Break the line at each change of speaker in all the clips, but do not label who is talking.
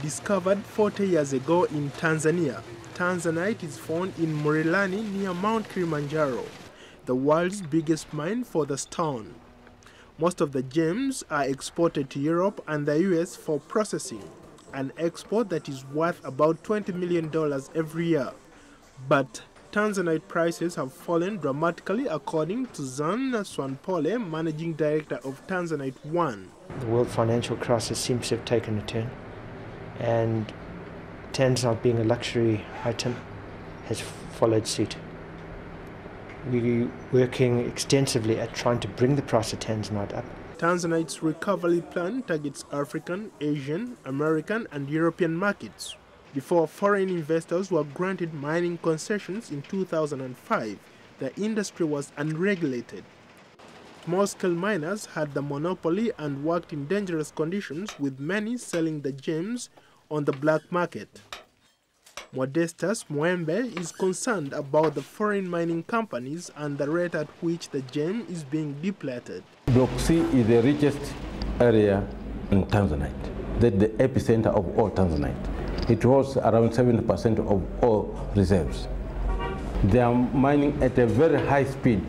Discovered 40 years ago in Tanzania, Tanzanite is found in Murilani near Mount Kilimanjaro, the world's biggest mine for the stone. Most of the gems are exported to Europe and the US for processing, an export that is worth about $20 million every year. But Tanzanite prices have fallen dramatically, according to Zan Swanpole, managing director of Tanzanite 1.
The world financial crisis seems to have taken a turn, and Tanzanite, being a luxury item, has followed suit. We're working extensively at trying to bring the price of Tanzanite up.
Tanzanite's recovery plan targets African, Asian, American and European markets. Before foreign investors were granted mining concessions in 2005, the industry was unregulated. Small-scale miners had the monopoly and worked in dangerous conditions, with many selling the gems on the black market. Modestus Mwembe is concerned about the foreign mining companies and the rate at which the gem is being depleted.
Block C is the richest area in Tanzanite. That's the epicenter of all Tanzanite. It holds around 70% of all reserves. They are mining at a very high speed,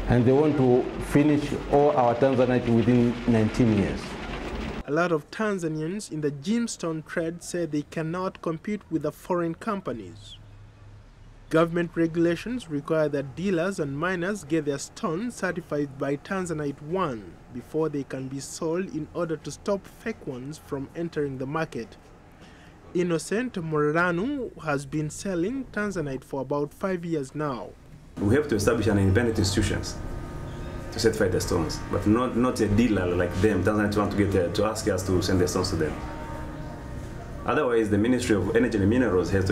and they want to finish all our Tanzanite within 19 years.
A lot of Tanzanians in the gemstone trade say they cannot compete with the foreign companies. Government regulations require that dealers and miners get their stones certified by Tanzanite 1 before they can be sold, in order to stop fake ones from entering the market. Innocent Moranu has been selling Tanzanite for about 5 years now.
We have to establish an independent institutions to certify the stones, but not a dealer like them. Tanzanite want to get there to ask us to send the stones to them. Otherwise, the Ministry of Energy and Minerals has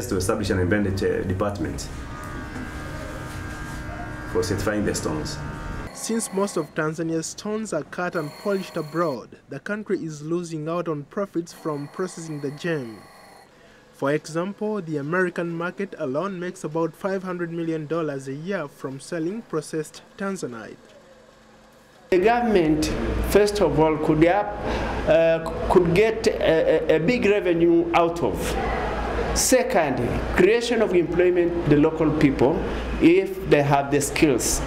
to establish an independent department for certifying the stones.
Since most of Tanzania's stones are cut and polished abroad, the country is losing out on profits from processing the gem. For example, the American market alone makes about $500 million a year from selling processed Tanzanite.
The government, first of all, could get a big revenue out of. Second, creation of employment to the local people if they have the skills.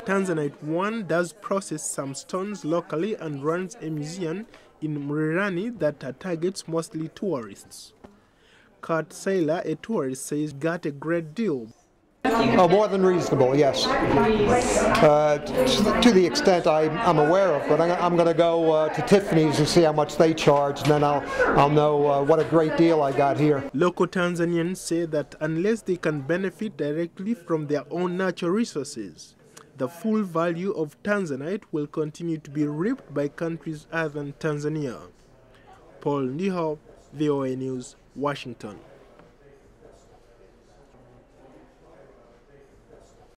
Tanzanite 1 does process some stones locally and runs a museum in Murirani that targets mostly tourists. Kurt Saylor, a tourist, says got a great deal.
Oh, more than reasonable, yes. To the extent I'm aware of, but I'm going to go to Tiffany's and see how much they charge, and then I'll know what a great deal I got here.
Local Tanzanians say that unless they can benefit directly from their own natural resources, the full value of Tanzanite will continue to be reaped by countries other than Tanzania. Paul Ndiho, VOA News, Washington.